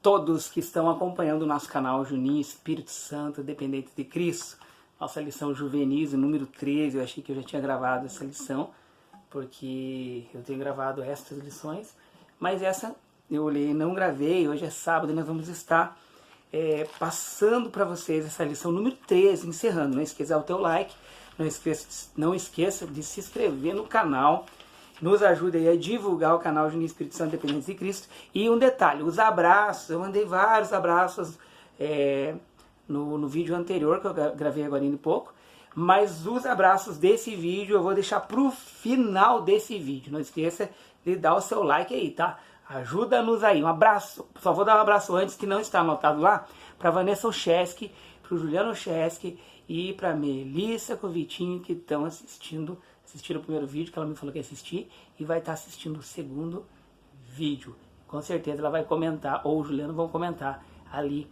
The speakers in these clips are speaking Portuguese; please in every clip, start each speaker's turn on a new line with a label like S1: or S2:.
S1: todos que estão acompanhando o nosso canal Juninho Espírito Santo, Dependentes de Cristo. Nossa lição juvenis, número 13, eu achei que eu já tinha gravado essa lição, porque eu tenho gravado estas lições, mas essa eu olhei e não gravei. Hoje é sábado e nós vamos estar passando para vocês essa lição número 13, encerrando. Não esqueça o teu like, não esqueça de se inscrever no canal. Nos ajuda aí a divulgar o canal Juninho Espírito Santo Dependentes de Cristo. E um detalhe, os abraços, eu mandei vários abraços no vídeo anterior, que eu gravei agora em pouco. Mas os abraços desse vídeo eu vou deixar pro final desse vídeo. Não esqueça de dar o seu like aí, tá? Ajuda-nos aí. Um abraço, só vou dar um abraço antes, que não está anotado lá, para Vanessa Olszewski, para o Juliano Olszewski e para Melissa com o Vitinho, que estão assistiram o primeiro vídeo, que ela me falou que ia assistir, e vai estar assistindo o segundo vídeo. Com certeza ela vai comentar, ou o Juliano vão comentar ali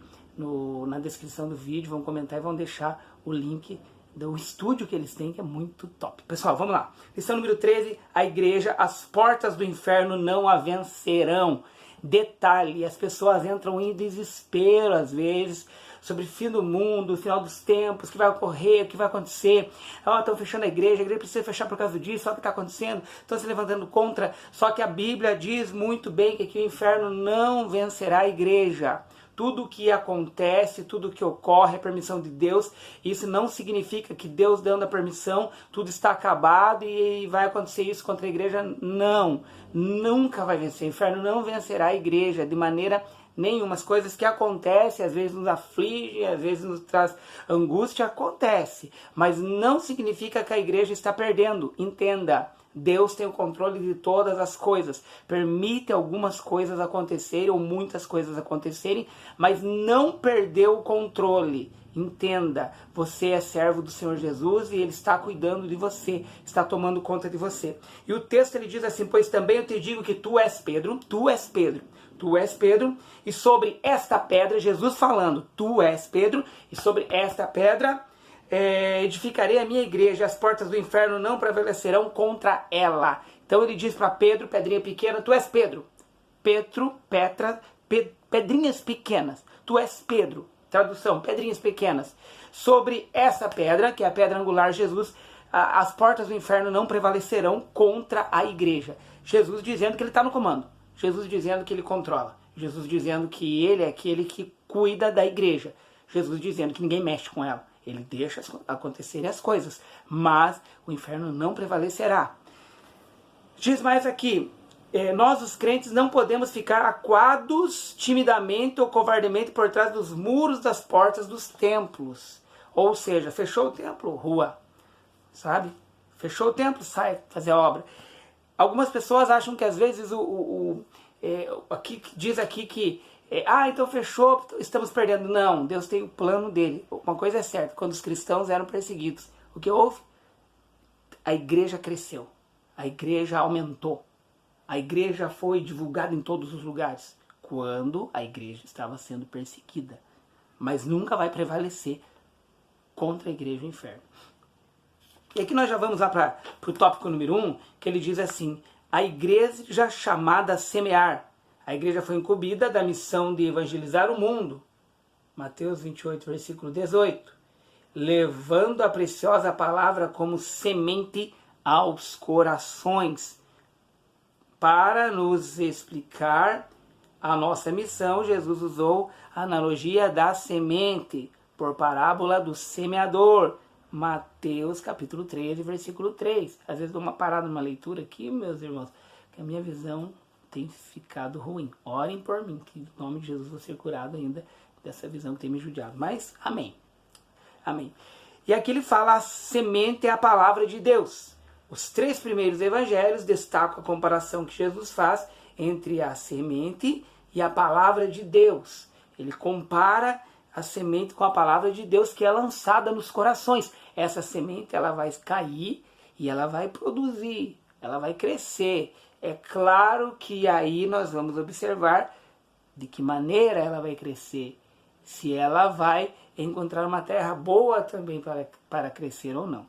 S1: na descrição do vídeo, vão comentar e vão deixar o link do estúdio que eles têm, que é muito top. Pessoal, vamos lá. Lição número 13, a igreja, as portas do inferno não a vencerão. Detalhe, as pessoas entram em desespero às vezes, sobre o fim do mundo, o final dos tempos, o que vai ocorrer, o que vai acontecer. Estão fechando a igreja precisa fechar por causa disso, olha o que está acontecendo, estão se levantando contra. Só que a Bíblia diz muito bem que aqui o inferno não vencerá a igreja. Tudo o que acontece, tudo o que ocorre é permissão de Deus. Isso não significa que Deus dando a permissão, tudo está acabado e vai acontecer isso contra a igreja. Não, nunca vai vencer. O inferno não vencerá a igreja de maneira nenhuma. As coisas que acontecem, às vezes nos aflige, às vezes nos traz angústia, acontece. Mas não significa que a igreja está perdendo. Entenda. Deus tem o controle de todas as coisas. Permite algumas coisas acontecerem ou muitas coisas acontecerem, mas não perdeu o controle. Entenda, você é servo do Senhor Jesus e Ele está cuidando de você, está tomando conta de você. E o texto ele diz assim: pois também eu te digo que tu és Pedro, tu és Pedro, tu és Pedro, e sobre esta pedra, Jesus falando, tu és Pedro, e sobre esta pedra edificarei a minha igreja, as portas do inferno não prevalecerão contra ela. Então ele diz para Pedro, pedrinha pequena, tu és Pedro. Pedrinhas pequenas, tu és Pedro. Tradução, pedrinhas pequenas. Sobre essa pedra, que é a pedra angular, Jesus, as portas do inferno não prevalecerão contra a igreja. Jesus dizendo que ele está no comando. Jesus dizendo que ele controla. Jesus dizendo que ele é aquele que cuida da igreja. Jesus dizendo que ninguém mexe com ela. Ele deixa acontecerem as coisas, mas o inferno não prevalecerá. Diz mais aqui, nós os crentes não podemos ficar acuados timidamente ou covardemente por trás dos muros das portas dos templos. Ou seja, fechou o templo, rua, sabe? Fechou o templo, sai fazer a obra. Algumas pessoas acham que às vezes aqui diz aqui que então fechou, estamos perdendo. Não, Deus tem o plano dele. Uma coisa é certa, quando os cristãos eram perseguidos, o que houve? A igreja cresceu, a igreja aumentou, a igreja foi divulgada em todos os lugares, quando a igreja estava sendo perseguida. Mas nunca vai prevalecer contra a igreja o inferno. E aqui nós já vamos lá para o tópico número 1, que ele diz assim: a igreja chamada a semear. A igreja foi incumbida da missão de evangelizar o mundo. Mateus 28, versículo 18. Levando a preciosa palavra como semente aos corações. Para nos explicar a nossa missão, Jesus usou a analogia da semente, por parábola do semeador. Mateus capítulo 13, versículo 3. Às vezes dou uma parada numa leitura aqui, meus irmãos, que a minha visão tem ficado ruim. Orem por mim, que em nome de Jesus vou ser curado ainda dessa visão que tem me judiado. Mas, amém. Amém. E aqui ele fala, a semente é a palavra de Deus. Os 3 primeiros evangelhos destacam a comparação que Jesus faz entre a semente e a palavra de Deus. Ele compara a semente com a palavra de Deus que é lançada nos corações. Essa semente ela vai cair e ela vai produzir, ela vai crescer. É claro que aí nós vamos observar de que maneira ela vai crescer, se ela vai encontrar uma terra boa também para crescer ou não.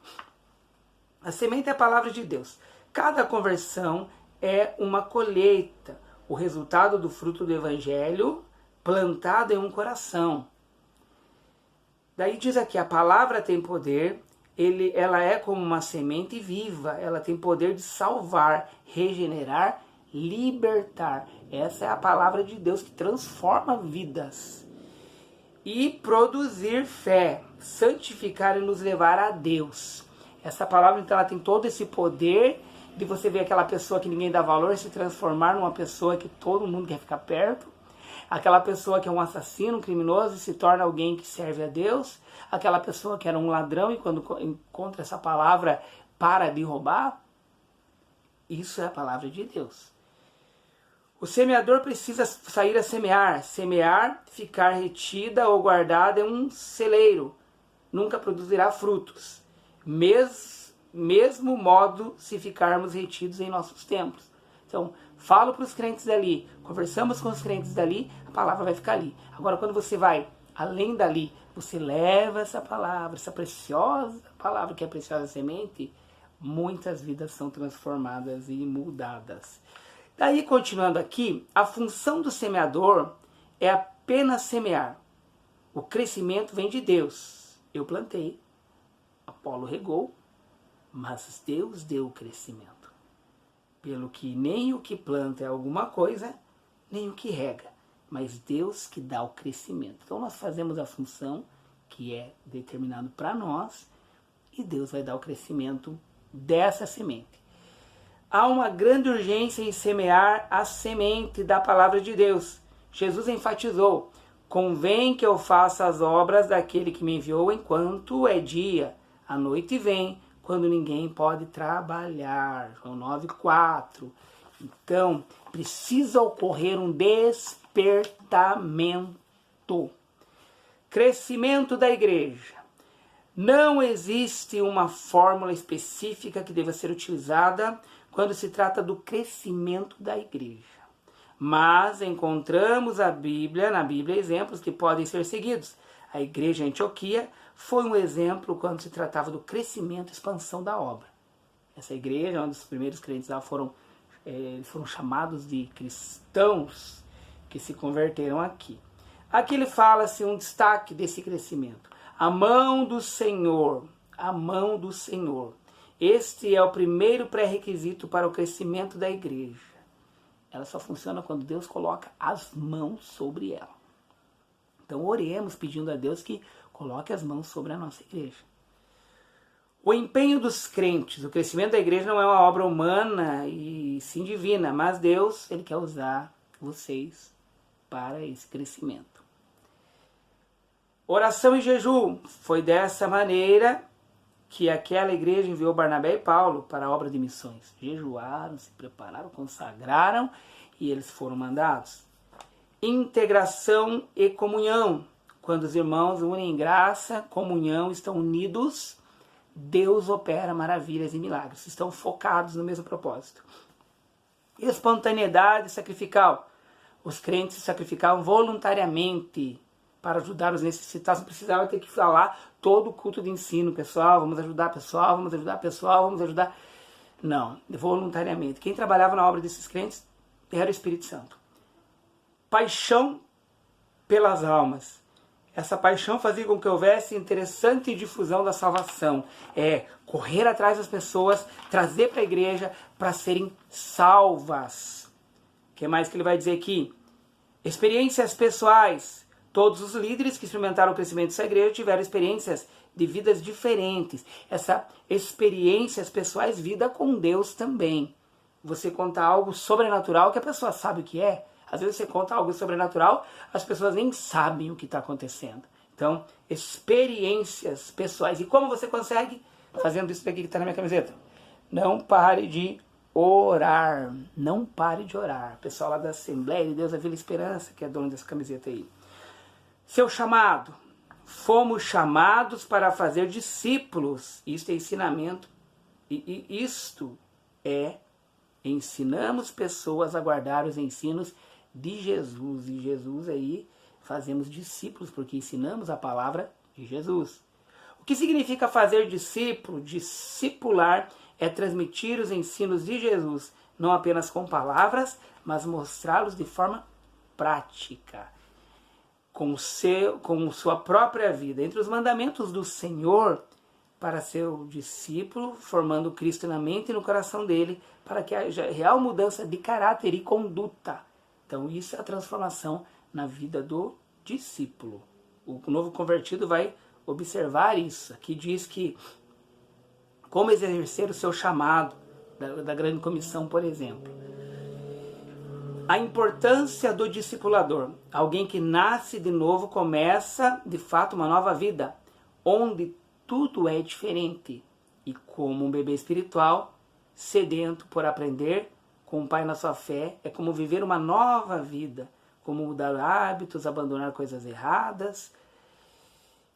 S1: A semente é a palavra de Deus. Cada conversão é uma colheita. O resultado do fruto do evangelho plantado em um coração. Daí diz aqui, a palavra tem poder, ela é como uma semente viva, ela tem poder de salvar, regenerar, libertar. Essa é a palavra de Deus que transforma vidas. E produzir fé, santificar e nos levar a Deus. Essa palavra, então, ela tem todo esse poder de você ver aquela pessoa que ninguém dá valor se transformar numa pessoa que todo mundo quer ficar perto. Aquela pessoa que é um assassino, um criminoso, se torna alguém que serve a Deus. Aquela pessoa que era um ladrão e quando encontra essa palavra para de roubar. Isso é a palavra de Deus. O semeador precisa sair a semear. Semear, ficar retida ou guardada em um celeiro. Nunca produzirá frutos. Mesmo modo se ficarmos retidos em nossos templos. Então, falo para os crentes dali, conversamos com os crentes dali, a palavra vai ficar ali. Agora, quando você vai além dali, você leva essa palavra, essa preciosa palavra que é a preciosa semente, muitas vidas são transformadas e mudadas. Daí, continuando aqui, a função do semeador é apenas semear. O crescimento vem de Deus. Eu plantei, Apolo regou, mas Deus deu o crescimento. Pelo que nem o que planta é alguma coisa, nem o que rega, mas Deus que dá o crescimento. Então nós fazemos a função que é determinado para nós e Deus vai dar o crescimento dessa semente. Há uma grande urgência em semear a semente da palavra de Deus. Jesus enfatizou: convém que eu faça as obras daquele que me enviou enquanto é dia. A noite vem, quando ninguém pode trabalhar. João 9,4. Então, precisa ocorrer um despertamento. Crescimento da igreja. Não existe uma fórmula específica que deva ser utilizada quando se trata do crescimento da igreja. Mas encontramos na Bíblia exemplos que podem ser seguidos. A igreja em Antioquia foi um exemplo quando se tratava do crescimento e expansão da obra. Essa igreja, onde os primeiros crentes lá foram chamados de cristãos que se converteram aqui. Aqui ele fala-se um destaque desse crescimento. A mão do Senhor, a mão do Senhor. Este é o primeiro pré-requisito para o crescimento da igreja. Ela só funciona quando Deus coloca as mãos sobre ela. Então oremos pedindo a Deus que coloque as mãos sobre a nossa igreja. O empenho dos crentes, o crescimento da igreja não é uma obra humana e sim divina, mas Deus, Ele quer usar vocês para esse crescimento. Oração e jejum. Foi dessa maneira que aquela igreja enviou Barnabé e Paulo para a obra de missões. Jejuaram, se prepararam, consagraram e eles foram mandados. Integração e comunhão. Quando os irmãos unem em graça, comunhão, estão unidos, Deus opera maravilhas e milagres. Estão focados no mesmo propósito. Espontaneidade sacrificial. Os crentes se sacrificavam voluntariamente para ajudar os necessitados. Não precisava ter que falar todo o culto de ensino. Pessoal, vamos ajudar pessoal, vamos ajudar pessoal, vamos ajudar. Não, voluntariamente. Quem trabalhava na obra desses crentes era o Espírito Santo. Paixão pelas almas. Essa paixão fazia com que houvesse interessante difusão da salvação. Correr atrás das pessoas, trazer para a igreja para serem salvas. O que mais que ele vai dizer aqui? Experiências pessoais. Todos os líderes que experimentaram o crescimento dessa igreja tiveram experiências de vidas diferentes. Essa experiências pessoais, vida com Deus também. Você conta algo sobrenatural que a pessoa sabe o que é. Às vezes você conta algo sobrenatural, as pessoas nem sabem o que está acontecendo. Então, experiências pessoais. E como você consegue? Fazendo isso daqui que está na minha camiseta. Não pare de orar. Não pare de orar. Pessoal lá da Assembleia de Deus da Vila Esperança, que é dono dessa camiseta aí. Seu chamado. Fomos chamados para fazer discípulos. Isto é ensinamento. Isto é, ensinamos pessoas a guardar os ensinos de Jesus. E Jesus aí fazemos discípulos, porque ensinamos a palavra de Jesus. O que significa fazer discípulo? Discipular é transmitir os ensinos de Jesus, não apenas com palavras, mas mostrá-los de forma prática. com sua própria vida, entre os mandamentos do Senhor, para ser o discípulo, formando Cristo na mente e no coração dele, para que haja real mudança de caráter e conduta. Então isso é a transformação na vida do discípulo. O novo convertido vai observar isso. Aqui diz que como exercer o seu chamado, da grande comissão, por exemplo. A importância do discipulador. Alguém que nasce de novo começa, de fato, uma nova vida, onde tudo é diferente. E como um bebê espiritual, sedento por aprender, com o Pai na sua fé, é como viver uma nova vida, como mudar hábitos, abandonar coisas erradas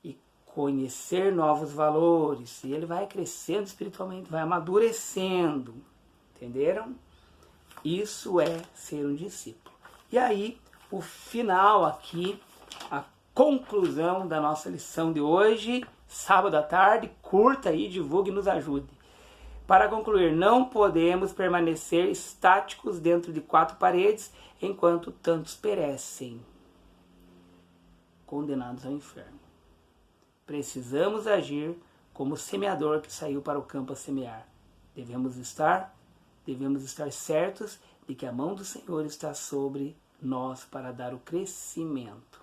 S1: e conhecer novos valores. E ele vai crescendo espiritualmente, vai amadurecendo. Entenderam? Isso é ser um discípulo. E aí, o final aqui, a conclusão da nossa lição de hoje, sábado à tarde, curta aí, divulgue e nos ajude. Para concluir, não podemos permanecer estáticos dentro de 4 paredes enquanto tantos perecem, condenados ao inferno. Precisamos agir como o semeador que saiu para o campo a semear. Devemos estar certos de que a mão do Senhor está sobre nós para dar o crescimento.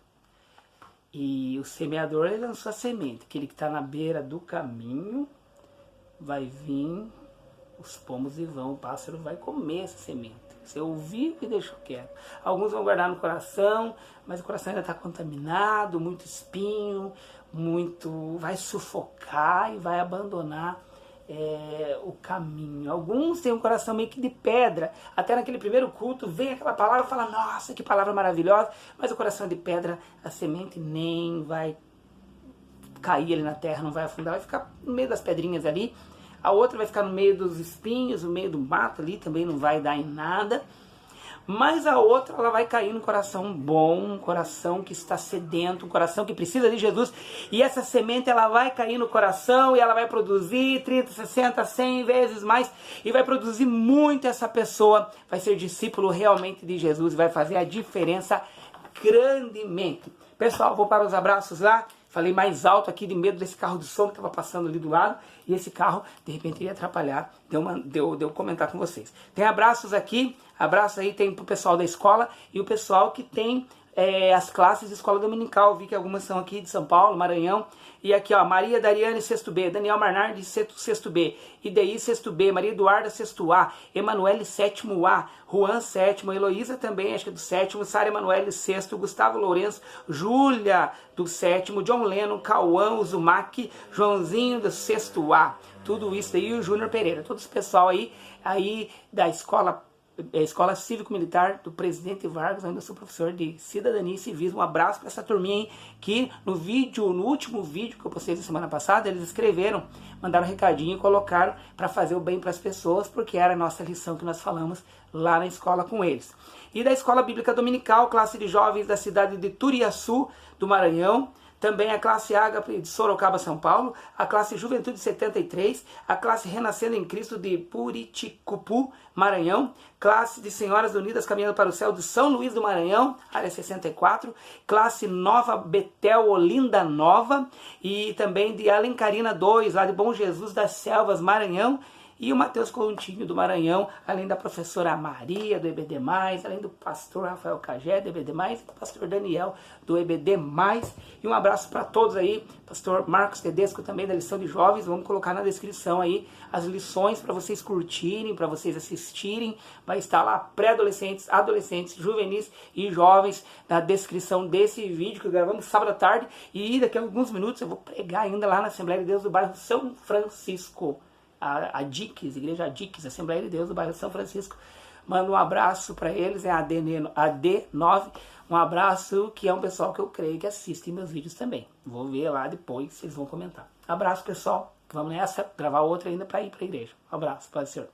S1: E o semeador, ele lançou a semente. Aquele que está na beira do caminho, vai vir os pomos e vão, o pássaro vai comer essa semente. Você ouviu e deixou quieto. Alguns vão guardar no coração, mas o coração ainda está contaminado, muito espinho, vai sufocar e vai abandonar o caminho. Alguns têm um coração meio que de pedra. Até naquele primeiro culto vem aquela palavra e fala, nossa, que palavra maravilhosa, mas o coração de pedra, a semente nem vai cair ali na terra, não vai afundar, vai ficar no meio das pedrinhas ali. A outra vai ficar no meio dos espinhos, no meio do mato ali, também não vai dar em nada. Mas a outra, ela vai cair num coração bom, um coração que está sedento, um coração que precisa de Jesus. E essa semente, ela vai cair no coração e ela vai produzir 30, 60, 100 vezes mais. E vai produzir muito. Essa pessoa vai ser discípulo realmente de Jesus e vai fazer a diferença grandemente. Pessoal, vou para os abraços lá. Falei mais alto aqui de medo desse carro de som que estava passando ali do lado. E esse carro, de repente, ia atrapalhar. Deu comentar com vocês. Tem abraços aqui. Abraço aí tem pro pessoal da escola. E o pessoal que tem as classes de escola dominical. Vi que algumas são aqui de São Paulo, Maranhão. E aqui, ó, Maria Dariane, sexto B. Daniel Marnardi, sexto B. Ideí, sexto B. Maria Eduarda, sexto A. Emanuele, sétimo A. Juan, sétimo. Heloísa também, acho que é do sétimo. Sara Emanuele, sexto. Gustavo Lourenço. Júlia, do sétimo. John Lennon, Cauã, Uzumaki. Joãozinho, do sexto A. Tudo isso aí. E o Júnior Pereira. Todo esse pessoal aí da escola Cívico-Militar do Presidente Vargas, onde eu sou professor de Cidadania e Civismo. Um abraço para essa turminha aí, que no último vídeo que eu postei na semana passada, eles escreveram, mandaram um recadinho e colocaram para fazer o bem para as pessoas, porque era a nossa lição que nós falamos lá na escola com eles. E da Escola Bíblica Dominical, classe de jovens da cidade de Turiaçu, do Maranhão, também a classe Ágape de Sorocaba, São Paulo, a classe Juventude 73, a classe Renascendo em Cristo de Puriticupu, Maranhão, classe de Senhoras Unidas Caminhando para o Céu de São Luís do Maranhão, área 64, classe Nova Betel Olinda Nova, e também de Alencarina 2, lá de Bom Jesus das Selvas, Maranhão, e o Matheus Coutinho do Maranhão, além da professora Maria do EBD+, além do pastor Rafael Cagé do EBD+, e do pastor Daniel do EBD+, e um abraço para todos aí, pastor Marcos Tedesco também da lição de jovens. Vamos colocar na descrição aí as lições para vocês curtirem, para vocês assistirem, vai estar lá pré-adolescentes, adolescentes, juvenis e jovens na descrição desse vídeo que gravamos sábado à tarde, e daqui a alguns minutos eu vou pregar ainda lá na Assembleia de Deus do bairro São Francisco. A Diques, Igreja Diques, Assembleia de Deus do bairro São Francisco. Mando um abraço para eles, é a AD9, um abraço, que é um pessoal que eu creio que assiste meus vídeos também. Vou ver lá depois, vocês vão comentar. Abraço, pessoal, vamos nessa, gravar outra ainda para ir para a igreja. Um abraço, paz do Senhor.